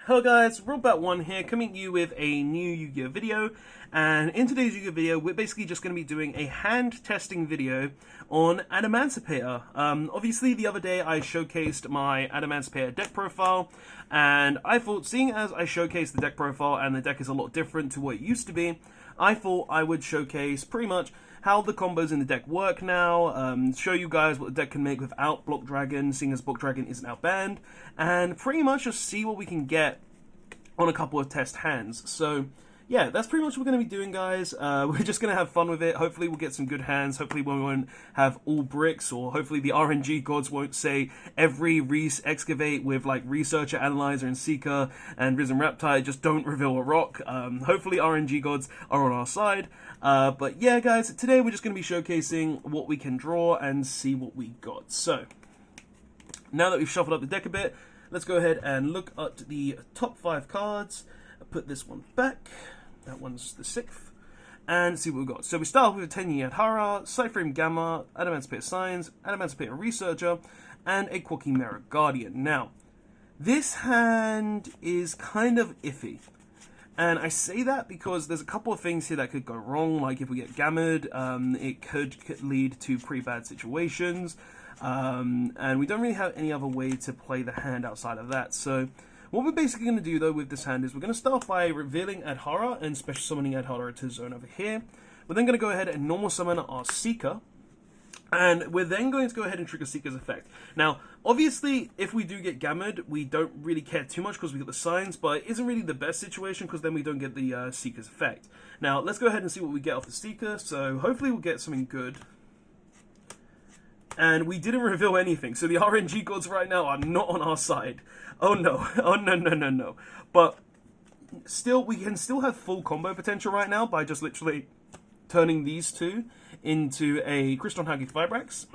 Hello guys, Robot1 here, coming to you with a new Yu-Gi-Oh video, and in today's Yu-Gi-Oh video, we're basically just going to be doing a hand testing video on Adamancipator. Obviously the other day I showcased my Adamancipator deck profile, and I thought, seeing as I showcased the deck profile and the deck is a lot different to what it used to be, I thought I would showcase pretty much how the combos in the deck work now, show you guys what the deck can make without Block Dragon, seeing as Block Dragon isn't now banned, and pretty much just see what we can get on a couple of test hands. So yeah, that's pretty much what we're going to be doing, guys. We're just going to have fun with it. Hopefully we'll get some good hands. Hopefully we won't have all bricks, or hopefully the RNG gods won't say every excavate with like Researcher, Analyzer, and Seeker, and Risen Reptile just don't reveal a rock. Hopefully RNG gods are on our side. But yeah, guys, today we're just going to be showcasing what we can draw and see what we got. So now that we've shuffled up the deck a bit, let's go ahead and look at the top 5 cards. Put this one back. That one's the 6th. And see what we've got. So we start with a 10-year Adhara, Cyframe Gamma, Adamancipator Signs, Adamancipator Researcher, and a Quackimera Guardian. Now, this hand is kind of iffy. And I say that because there's a couple of things here that could go wrong. Like if we get Gammed, it could lead to pretty bad situations. And we don't really have any other way to play the hand outside of that. So what we're basically going to do, though, with this hand is we're going to start by revealing Adhara and special summoning Adhara to zone over here. We're then going to go ahead and normal summon our Seeker. And we're then going to go ahead and trigger Seeker's effect. Now, obviously, if we do get Gammed, we don't really care too much because we get the signs, but it isn't really the best situation because then we don't get the Seeker's effect. Now, let's go ahead and see what we get off the Seeker. So hopefully we'll get something good. And we didn't reveal anything, so the RNG gods right now are not on our side. Oh no, oh no, no, no, no. But still, we can still have full combo potential right now by just literally turning these two into a Crystal Huggy Fibrax.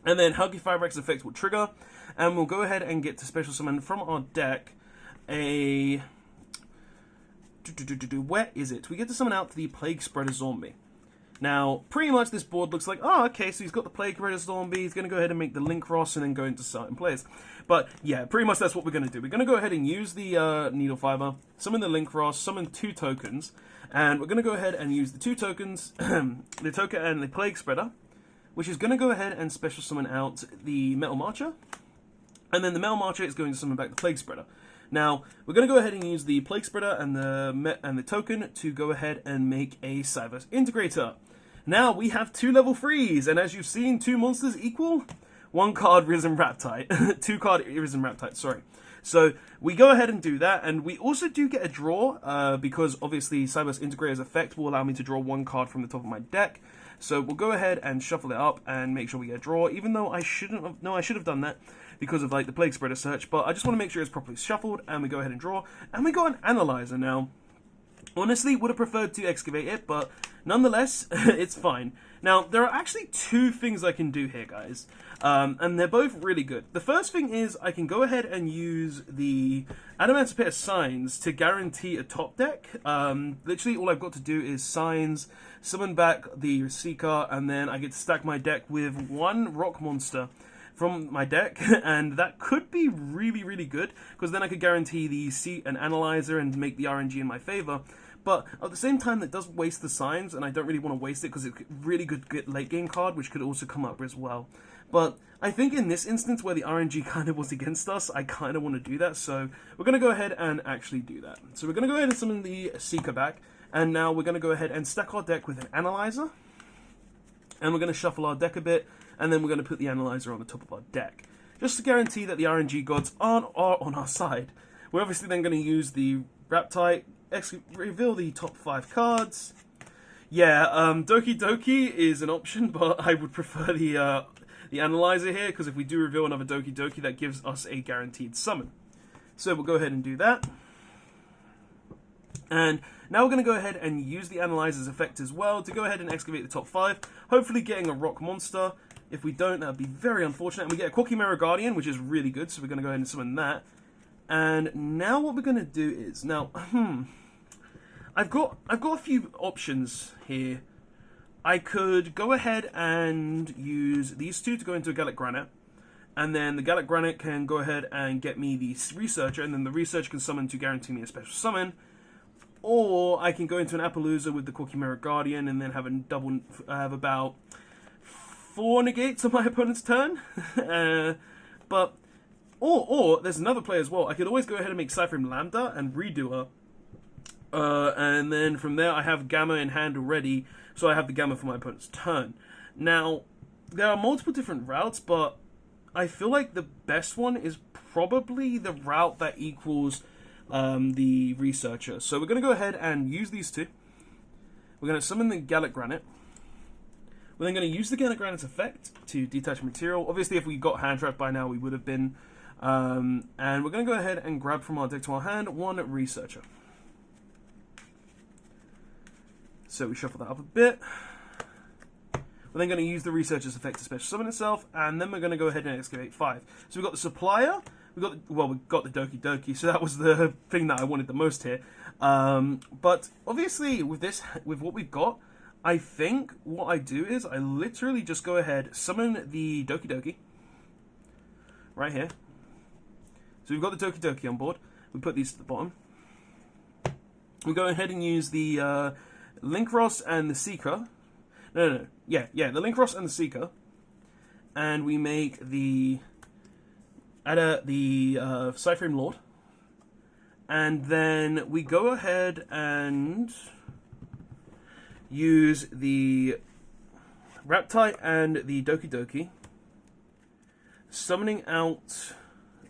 And then Huggy Fibrax effect will trigger, and we'll go ahead and get to special summon from our deck a... Where is it? We get to summon out the Plague Spreader Zombie. Now, pretty much this board looks like, oh, okay, so he's got the Plague Spreader Zombie, he's going to go ahead and make the Link Cross and then go into certain plays. But yeah, pretty much that's what we're going to do. We're going to go ahead and use the Needle Fiber, summon the Link Cross, summon 2 tokens, and we're going to go ahead and use the 2 tokens, the token and the Plague Spreader, which is going to go ahead and special summon out the Metal Marcher, and then the Metal Marcher is going to summon back the Plague Spreader. Now, we're going to go ahead and use the Plague Spreader and the token to go ahead and make a Cyberse Integrator. Now, we have 2 level 3s, and as you've seen, 2 monsters equal 1 card Risen Reptile. 2 card Risen Reptile, sorry. So, we go ahead and do that, and we also do get a draw, because obviously Cyberse Integrator's effect will allow me to draw 1 card from the top of my deck. So, we'll go ahead and shuffle it up and make sure we get a draw, even though I shouldn't have, no, I should have done that because of like the Plague Spreader search, but I just want to make sure it's properly shuffled, and we go ahead and draw, and we got an Analyzer now. Honestly, would have preferred to excavate it, but nonetheless, it's fine. Now, there are actually 2 things I can do here, guys, and they're both really good. The first thing is I can go ahead and use the Adamancipator Signs to guarantee a top deck. Literally, all I've got to do is Signs, summon back the Seeker, and then I get to stack my deck with 1 rock monster from my deck, and that could be really, really good, because then I could guarantee an Analyzer and make the RNG in my favor. But at the same time, that does waste the signs, and I don't really want to waste it because it's a really good late game card, which could also come up as well. But I think in this instance, where the RNG kind of was against us, I kind of want to do that, so we're going to go ahead and actually do that. So we're going to go ahead and summon the Seeker back, and now we're going to go ahead and stack our deck with an Analyzer, and we're going to shuffle our deck a bit, and then we're going to put the Analyzer on the top of our deck, just to guarantee that the RNG gods are on our side. We're obviously then going to use the Reptile, reveal the top 5 cards. Yeah, Doki Doki is an option, but I would prefer the Analyzer here, because if we do reveal another Doki Doki, that gives us a guaranteed summon. So we'll go ahead and do that. And now we're going to go ahead and use the Analyzer's effect as well to go ahead and excavate the top 5, hopefully getting a rock monster. If we don't, that would be very unfortunate. And we get a Quackimera Guardian, which is really good, so we're going to go ahead and summon that. And now what we're going to do is, now, I've got a few options here. I could go ahead and use these 2 to go into a Gallic Granite, And then the Gallic Granite can go ahead and get me the Researcher, and then the Researcher can summon to guarantee me a special summon. Or I can go into an Appaloosa with the Quirky Mirror Guardian and then have about 4 negates on my opponent's turn. Or there's another play as well. I could always go ahead and make Cypherm Lambda and redo her. And then from there I have Gamma in hand already, so I have the Gamma for my opponent's turn. Now, there are multiple different routes, but I feel like the best one is probably the route that equals the Researcher. So we're going to go ahead and use these two. We're going to summon the Gallic Granite. We're then going to use the Gallic Granite's effect to detach material. Obviously, if we got hand trapped by now, we would have been. And we're going to go ahead and grab from our deck to our hand 1 Researcher. So we shuffle that up a bit. We're then going to use the Researcher's effect to special summon itself, and then we're going to go ahead and excavate 5. So we've got the Supplier, we've got the Doki Doki, so that was the thing that I wanted the most here. But obviously, with what we've got, I think what I do is I literally just go ahead, summon the Doki Doki, right here. So we've got the Doki Doki on board. We put these to the bottom. We go ahead and use the Linkross and the Seeker. No. Yeah, the Linkross and the Seeker. And we make the Cypherm Lord. And then we go ahead and use the Raptite and the Doki Doki, summoning out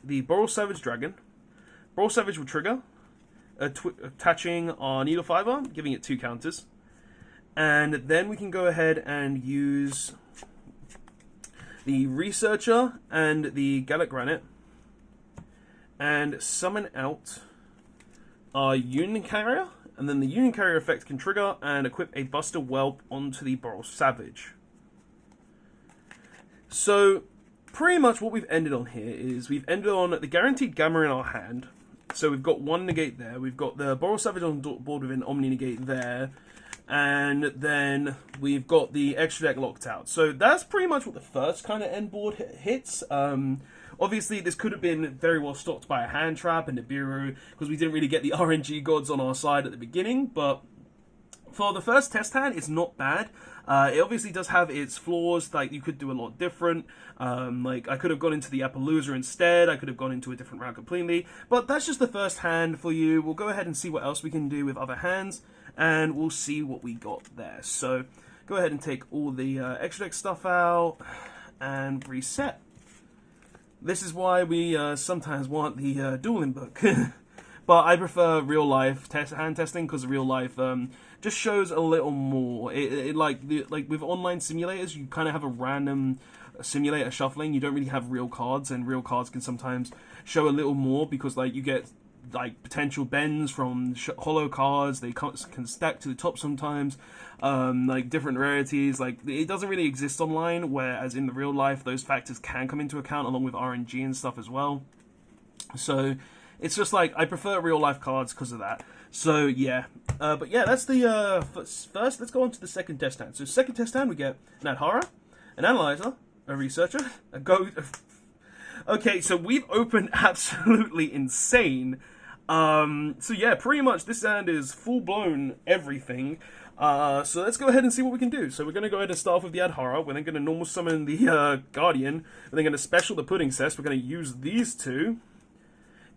the Boral Savage Dragon. Boral Savage will trigger, attaching our Needle Fiber, giving it 2 counters. And then we can go ahead and use the Researcher and the Gallic Granite and summon out our Union Carrier, and then the Union Carrier effect can trigger and equip a Buster Whelp onto the Boral Savage. So pretty much what we've ended on here is we've ended on the guaranteed Gamma in our hand. So we've got 1 negate there, we've got the Boral Savage on board with an Omni negate there, and then we've got the extra deck locked out. So that's pretty much what the first kind of end board hits. Obviously, this could have been very well stopped by a hand trap and Nibiru, because we didn't really get the RNG gods on our side at the beginning, but for the first test hand, it's not bad. It obviously does have its flaws, like you could do a lot different. Like I could have gone into the Appaloosa instead, I could have gone into a different route completely, but that's just the first hand for you. We'll go ahead and see what else we can do with other hands, and we'll see what we got there. So go ahead and take all the extra deck stuff out and reset. This is why we sometimes want the dueling book. But I prefer real life hand testing, because real life just shows a little more. Like with online simulators, you kind of have a random simulator shuffling. You don't really have real cards, and real cards can sometimes show a little more, because like you get like potential bends from hollow cards. They can stack to the top sometimes. Like different rarities. Like it doesn't really exist online, whereas in the real life those factors can come into account along with RNG and stuff as well. So it's just like I prefer real life cards because of that. So yeah, but yeah, that's the first. Let's go on to the second test hand. So second test hand, we get an Adhara, an Analyzer, a Researcher, a Go. Okay, so we've opened absolutely insane. So yeah, pretty much this hand is full blown everything. So let's go ahead and see what we can do. So we're going to go ahead and start off with the Adhara. We're then going to normal summon the Guardian. We're then going to special the Pudding Cess. We're going to use these two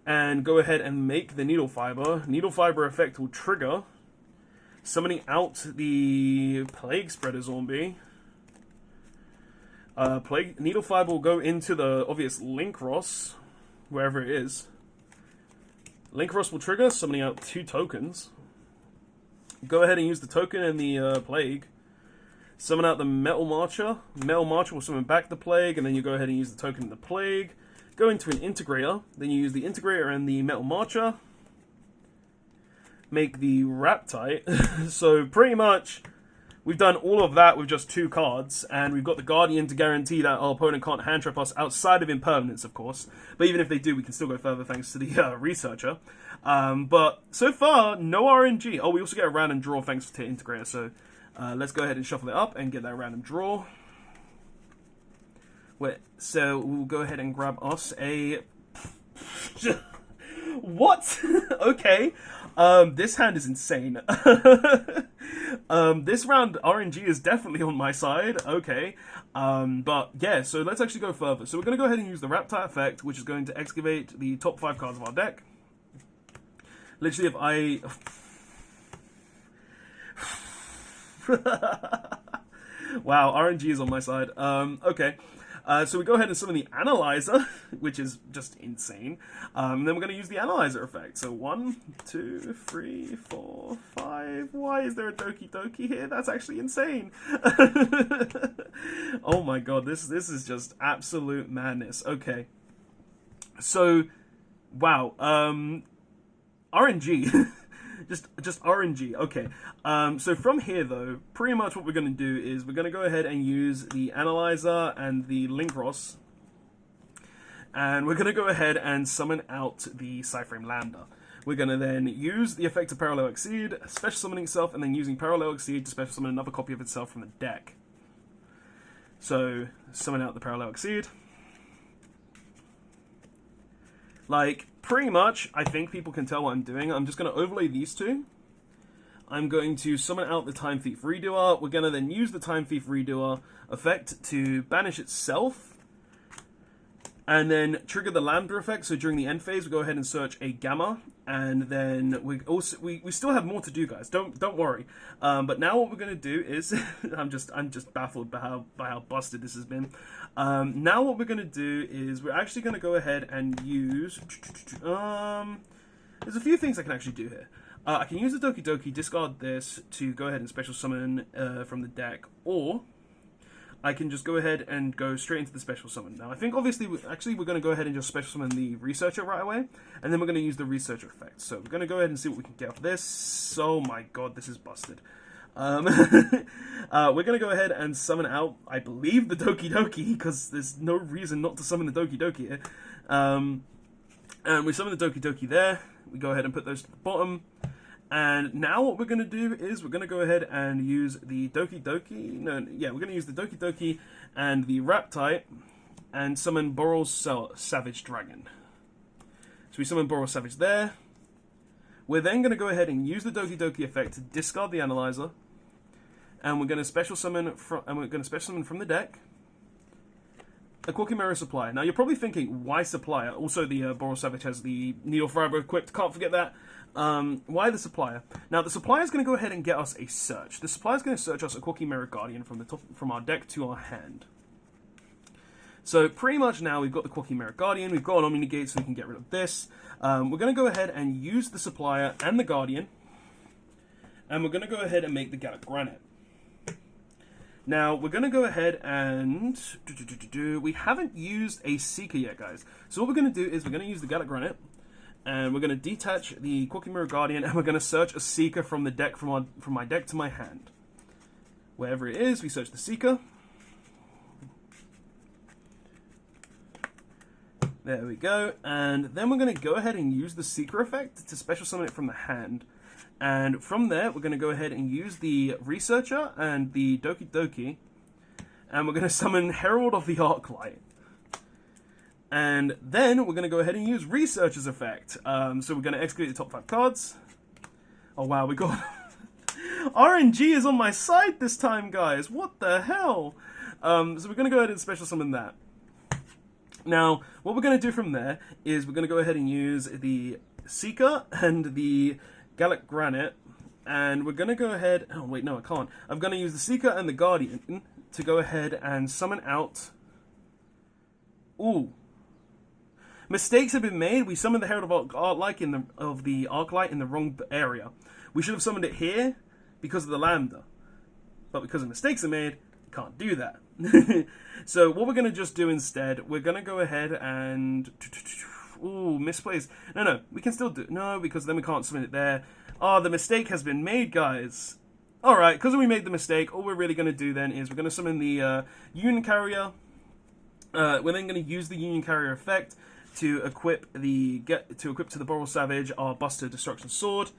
and go ahead and make the Needle Fiber. Needle Fiber effect will trigger, summoning out the Plague Spreader Zombie. Needle Fiber will go into the obvious Linkross, wherever it is. Linkross will trigger, summoning out 2 tokens. Go ahead and use the token and the Plague. Summon out the Metal Marcher. Metal Marcher will summon back the Plague, and then you go ahead and use the token and the Plague. Go into an Integrator, then you use the Integrator and the Metal Marcher. Make the Raptite. So pretty much, we've done all of that with just 2 cards, and we've got the Guardian to guarantee that our opponent can't hand trap us outside of impermanence, of course. But even if they do, we can still go further thanks to the Researcher. But so far, no RNG. Oh, we also get a random draw thanks to Integrator, so let's go ahead and shuffle it up and get that random draw. So we'll go ahead and grab us a... What? Okay. This hand is insane. This round, RNG is definitely on my side. Okay. But yeah, so let's actually go further. So we're going to go ahead and use the Reptile effect, which is going to excavate the top 5 cards of our deck. Literally, if I... Wow, RNG is on my side. Okay. So we go ahead and summon the Analyzer, which is just insane. And then we're going to use the Analyzer effect. So 1, 2, 3, 4, 5. Why is there a Doki Doki here? That's actually insane. Oh my god, this is just absolute madness. Okay. So, wow. RNG. just RNG. Okay. So from here, though, pretty much what we're going to do is we're going to go ahead and use the Analyzer and the Linkross. And we're going to go ahead and summon out the Cyframe Lambda. We're going to then use the effect of Parallel Exceed, special summoning itself, and then using Parallel Exceed to special summon another copy of itself from the deck. So, summon out the Parallel Exceed. Like, pretty much, I think people can tell what I'm doing. I'm just going to overlay these two. I'm going to summon out the Time Thief Redoer. We're going to then use the Time Thief Redoer effect to banish itself. And then trigger the Lambda effect. So during the end phase, we go ahead and search a Gamma. And then we still have more to do, guys. Don't worry. But now what we're going to do is... I'm just baffled by how busted this has been. Now what we're going to do is we're actually going to go ahead and use... there's a few things I can actually do here. I can use the Doki Doki, discard this to go ahead and special summon from the deck, or I can just go ahead and go straight into the special summon. Now I think obviously we're going to go ahead and just special summon the Researcher right away, and then we're going to use the Researcher effect. So we're going to go ahead and see what we can get off this. Oh my god, this is busted. We're going to go ahead and summon out, I believe, the Doki Doki, because there's no reason not to summon the Doki Doki here. And we summon the Doki Doki there. We go ahead and put those to the bottom. And now what we're going to do is we're going to go ahead and use the Doki Doki. We're going to use the Doki Doki and the Raptite and summon Boral's Savage Dragon. So we summon Boral's Savage there. We're then going to go ahead and use the Doki Doki effect to discard the Analyzer. And we're going to special summon from the deck a Quirky Mirror Supplier. Now you're probably thinking, why Supplier? Also the Boral Savage has the Needle Fiber equipped, can't forget that. Why the Supplier? Now the Supplier is going to go ahead and get us a search. The Supplier is going to search us a Quirky Mirror Guardian from our deck to our hand. So pretty much now we've got the Quirky Mirror Guardian, we've got an Omni-Negate so we can get rid of this. We're going to go ahead and use the Supplier and the Guardian. And we're going to go ahead and make the Gallic Granite. Now, we're going to go ahead and... We haven't used a Seeker yet, guys. So what we're going to do is we're going to use the Gallic Granite. And we're going to detach the Quirky Mirror Guardian. And we're going to search a Seeker from the deck, from my deck to my hand. Wherever it is, we search the Seeker. There we go. And then we're going to go ahead and use the Seeker effect to special summon it from the hand. And from there, we're going to go ahead and use the Researcher and the Doki Doki. And we're going to summon Herald of the Arclight. And then we're going to go ahead and use Researcher's effect. So we're going to excavate the top 5 cards. Oh wow, we got... RNG is on my side this time, guys. What the hell? So we're going to go ahead and special summon that. Now, what we're going to do from there is we're going to go ahead and use the Seeker and the Gallic Granite, and we're going to go ahead... Oh, wait, no, I can't. I'm going to use the Seeker and the Guardian to go ahead and summon out... Ooh. Mistakes have been made. We summoned the Herald of the Arclight in the wrong area. We should have summoned it here because of the Lambda. But because of mistakes are made, we can't do that. So what we're going to just do instead, we're going to go ahead and... Ooh, misplaced. No, we can still do... No, because then we can't summon it there. Oh, the mistake has been made, guys. Alright, because we made the mistake, all we're really going to do then is we're going to summon the Union Carrier. We're then going to use the Union Carrier effect to equip to the Boral Savage our Buster Destruction Sword.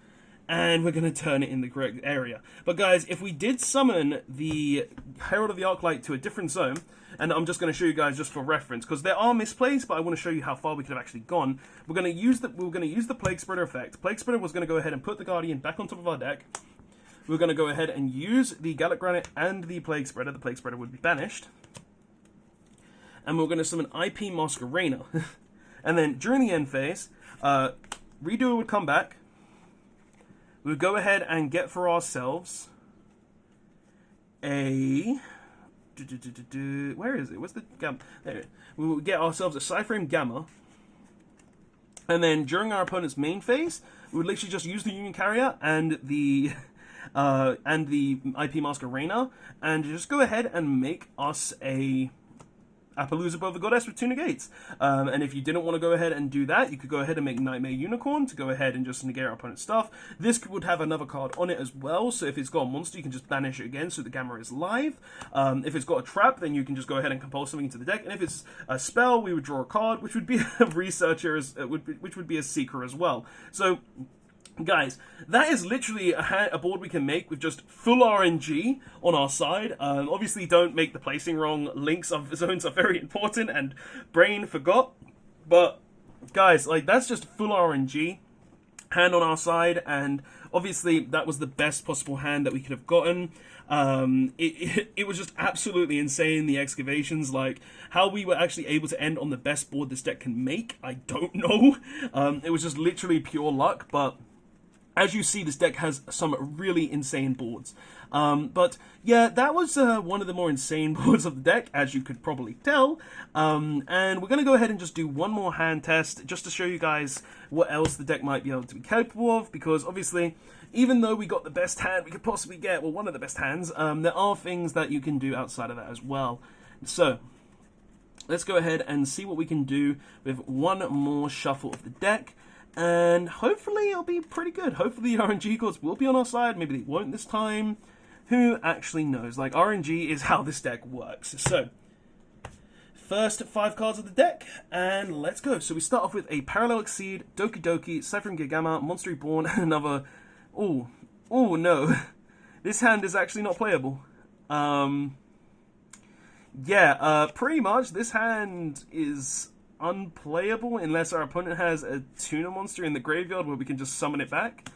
And we're going to turn it in the correct area. But guys, if we did summon the Herald of the Arclight to a different zone, and I'm just going to show you guys just for reference, because there are misplays, but I want to show you how far we could have actually gone. We're going to use the Plague Spreader effect. Plague Spreader was going to go ahead and put the Guardian back on top of our deck. We're going to go ahead and use the Gallic Granite and the Plague Spreader. The Plague Spreader would be banished. And we're going to summon IP Masquerena. And then during the end phase, Redo would come back. We would go ahead and get for ourselves a... Where is it? What's the Gamma? There. We would get ourselves a Cyframe Gamma. And then during our opponent's main phase, we would literally just use the Union Carrier and the IP Masquerena, and just go ahead and make us a Appaloosa above the Goddess with 2 negates. And if you didn't want to go ahead and do that, you could go ahead and make Nightmare Unicorn to go ahead and just negate our opponent's stuff. This would have another card on it as well, so if it's got a monster, you can just banish it again so the Gamma is live. If it's got a trap, then you can just go ahead and compile something into the deck. And if it's a spell, we would draw a card, which would be a Researcher, which would be a Seeker as well. So, guys, that is literally a board we can make with just full RNG on our side. Obviously, don't make the placing wrong. Links of zones are very important, and Brain forgot. But, guys, like, that's just full RNG hand on our side, and obviously, that was the best possible hand that we could have gotten. It was just absolutely insane, the excavations. Like, how we were actually able to end on the best board this deck can make, I don't know. It was just literally pure luck, but... as you see, this deck has some really insane boards. But yeah, that was one of the more insane boards of the deck, as you could probably tell. And we're going to go ahead and just do one more hand test, just to show you guys what else the deck might be able to be capable of. Because obviously, even though we got the best hand we could possibly get, well, one of the best hands, there are things that you can do outside of that as well. So, let's go ahead and see what we can do with one more shuffle of the deck. And hopefully it'll be pretty good. Hopefully the RNG cards will be on our side. Maybe they won't this time. Who actually knows? Like, RNG is how this deck works. So, first 5 cards of the deck, and let's go. So we start off with a Parallel Exceed, Doki Doki, Cyphering Gigama, Monster Reborn, and another... Oh no. This hand is actually not playable. Pretty much this hand is... unplayable unless our opponent has a Tuna monster in the graveyard where we can just summon it back.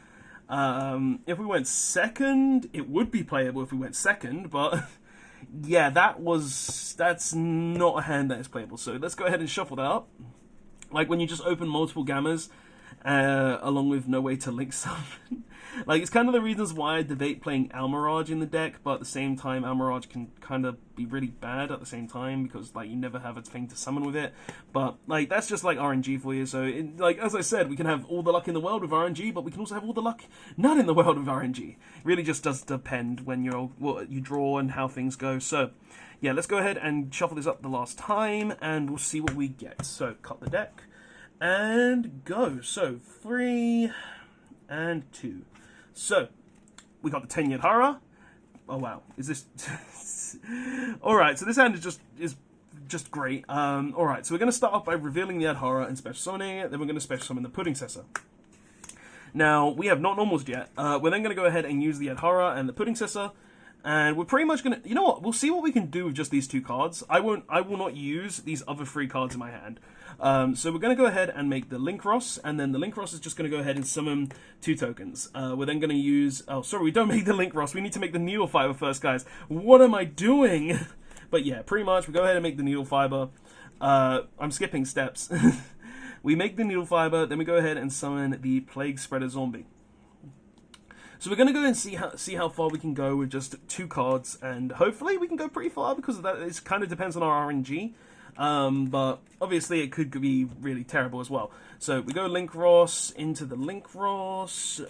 If we went second, it would be playable if we went second, but yeah, that's not a hand that is playable. So let's go ahead and shuffle that up. Like when you just open multiple Gammas along with no way to link summon. Like, it's kind of the reasons why I debate playing Almirage in the deck, but at the same time, Almirage can kind of be really bad at the same time, because, like, you never have a thing to summon with it. But, like, that's just, like, RNG for you. So, like, as I said, we can have all the luck in the world with RNG, but we can also have all the luck not in the world with RNG. It really just does depend when what you draw and how things go. So, yeah, let's go ahead and shuffle this up the last time, and we'll see what we get. So, cut the deck, and go. So, 3 and 2. So, we got the 10 Yadhara. Oh wow, is this... Alright, so this hand is just great. Alright, so we're going to start off by revealing the Yadhara and special summoning it, then we're going to special summon the Pudding Cessor. Now, we have not normals yet. We're then going to go ahead and use the Yadhara and the Pudding Cessor, and we're pretty much going to... You know what, we'll see what we can do with just these 2 cards. I will not use these other 3 cards in my hand. So we're going to go ahead and make the Link Ross, and then the Link Ross is just going to go ahead and summon 2 tokens. We're then going to use... Oh, sorry, we don't make the Link Ross. We need to make the Needle Fiber first, guys. What am I doing? But yeah, pretty much, we go ahead and make the Needle Fiber. I'm skipping steps. We make the Needle Fiber, then we go ahead and summon the Plague Spreader Zombie. So we're going to go and see how far we can go with just 2 cards, and hopefully we can go pretty far, because of that. It kind of depends on our RNG. But obviously it could be really terrible as well. So we go Link Ross into the Link Ross,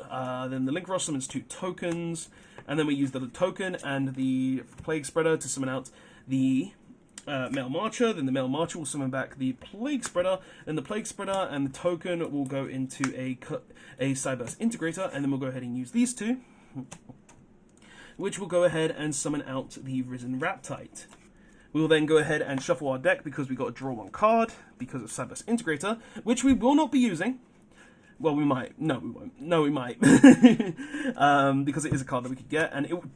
then the Link Ross summons 2 tokens, and then we use the token and the Plague Spreader to summon out the Male Marcher. Then the Male Marcher will summon back the Plague Spreader, and the Plague Spreader and the token will go into a Cyberse Integrator, and then we'll go ahead and use these 2, which will go ahead and summon out the Risen Raptite. We will then go ahead and shuffle our deck because we got to draw 1 card because of Cyberse Integrator, which we will not be using. Well, we might. No, we won't. No, we might. Because it is a card that we could get, and it would...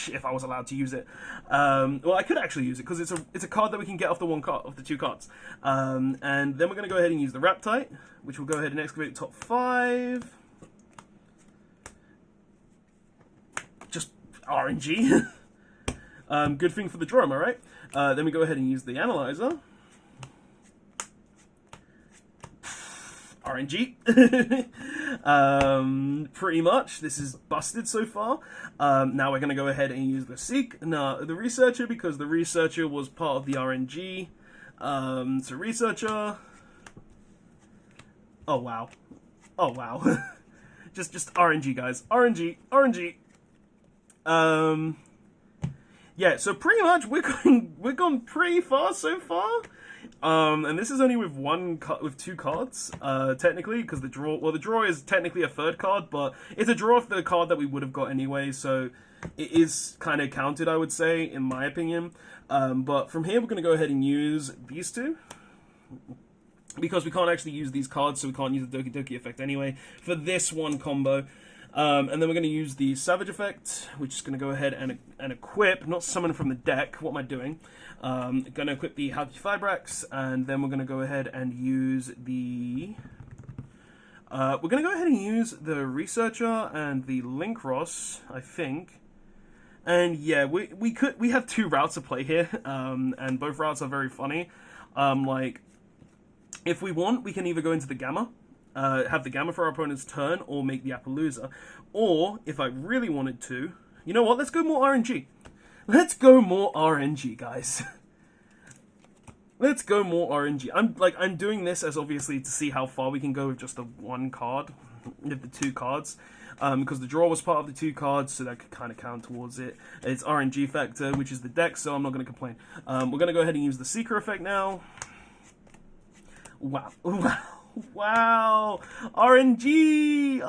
if I was allowed to use it. Well, I could actually use it because it's a card that we can get off the two cards. And then we're going to go ahead and use the Raptite, which will go ahead and excavate top 5. Just RNG. Good thing for the draw, am I right? Then we go ahead and use the Analyzer. RNG. Pretty much. This is busted so far. Now we're going to go ahead and use the the Researcher, because the Researcher was part of the RNG. So Researcher. Oh, wow. Oh, wow. just RNG, guys. RNG. Yeah, so pretty much we're going pretty far so far. And this is only with with 2 cards, technically, because the draw is technically a 3rd card, but it's a draw of the card that we would have got anyway, so it is kind of counted, I would say, in my opinion. But from here, we're going to go ahead and use these 2, because we can't actually use these cards, so we can't use the Doki Doki effect anyway, for this one combo. And then we're going to use the Savage effect, which is going to go ahead and equip, not summon from the deck. What am I doing? Going to equip the Halki Fibrax, and then we're going to go ahead and use the... we're going to go ahead and use the Researcher and the Linkross, I think. And yeah, we have 2 routes to play here, and both routes are very funny. Like, if we want, we can either go into the Gamma, have the Gamma for our opponent's turn, or make the Appaloosa. Or, if I really wanted to, you know what, let's go more RNG. Let's go more RNG, guys. Let's go more RNG. I'm doing this as obviously to see how far we can go with just the 1 card, with the 2 cards. Because the draw was part of the 2 cards, so that could kind of count towards it. It's RNG factor, which is the deck, so I'm not going to complain. We're going to go ahead and use the Seeker effect now. Wow. Wow. RNG.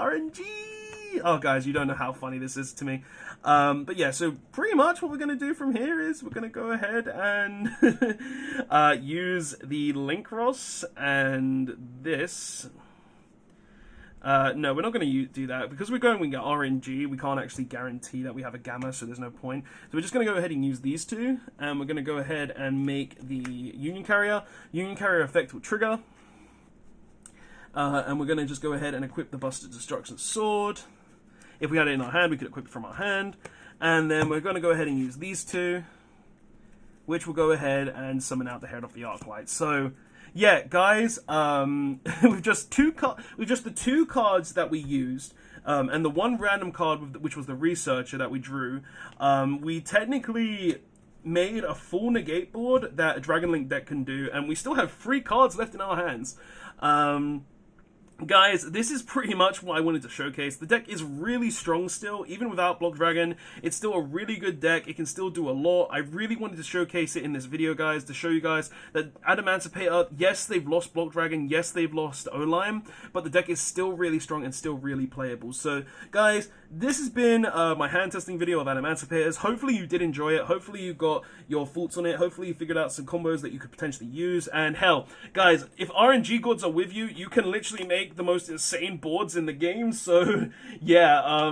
Oh, guys, you don't know how funny this is to me. But yeah, so pretty much what we're going to do from here is we're going to go ahead and use the Linkross and this. No, we're not going to do that. Because we get RNG, we can't actually guarantee that we have a Gamma, so there's no point. So we're just going to go ahead and use these 2. And we're going to go ahead and make the Union Carrier. Union Carrier effect will trigger. And we're going to just go ahead and equip the Busted Destruction Sword. If we had it in our hand, we could equip it from our hand. And then we're going to go ahead and use these 2, which will go ahead and summon out the Head of the Arclight. So, yeah, guys, with just the 2 cards that we used, and the 1 random card, which was the Researcher that we drew, we technically made a full negate board that a Dragon Link deck can do, and we still have 3 cards left in our hands. Guys, this is pretty much what I wanted to showcase. The deck is really strong still, even without Block Dragon. It's still a really good deck. It can still do a lot. I really wanted to showcase it in this video, guys, to show you guys that Adamancipator, yes, they've lost Block Dragon, yes, they've lost Olime, but the deck is still really strong and still really playable. So, guys, this has been my hand testing video of Adamancipators. Hopefully you did enjoy it. Hopefully you got your thoughts on it. Hopefully you figured out some combos that you could potentially use. And hell, guys, if RNG gods are with you, you can literally make the most insane boards in the game. So yeah,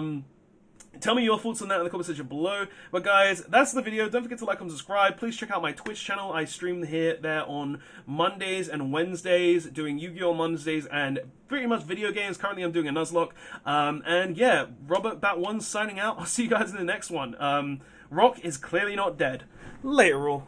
tell me your thoughts on that in the comment section below. But guys, that's the video. Don't forget to like and subscribe. Please check out my Twitch channel. I stream there on Mondays and Wednesdays, doing Yu-Gi-Oh! Mondays and pretty much video games. Currently I'm doing a Nuzlocke. And yeah, Robert Bat1 signing out. I'll see you guys in the next one. Rock is clearly not dead. Later all.